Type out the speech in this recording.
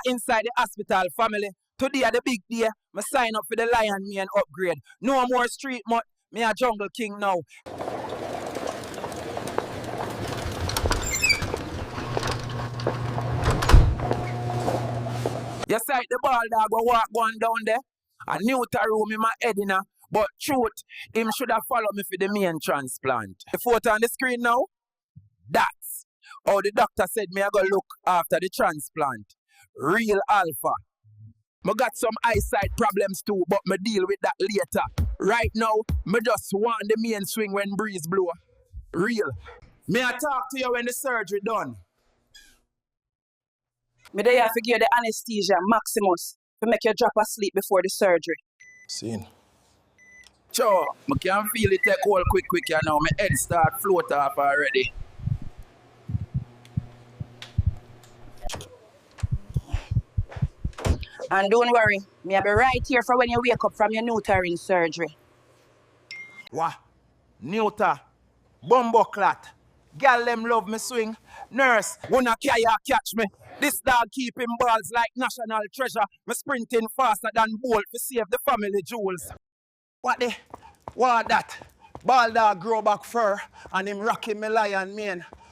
inside the hospital, family. Today the big day. I sign up for the Lion Man upgrade. No more street mud. Me a jungle king now. You sight the ball dog will walk going down there. A neuter room in my head inna. But truth, him should have followed me for the main transplant. The photo on the screen now, that's how the doctor said me I go look after the transplant. Real alpha. Me got some eyesight problems too, but me deal with that later. Right now, me just want the main swing when breeze blow. Real. Me I talk to you when the surgery done. Me there have to give the anesthesia, Maximus, to make you drop asleep before the surgery. Seen. Sure, I can feel it take hold quick, you know. My head start float off already. And don't worry, me I'll be right here for when you wake up from your uterine surgery. What? Neuter. Bumbo clot. Gal them love me swing. Nurse, wanna carry catch me. This dog keep him balls like national treasure. Me sprinting faster than Bolt to save the family jewels. What that? Ball dog grow back fur and him rocking me Lion Man.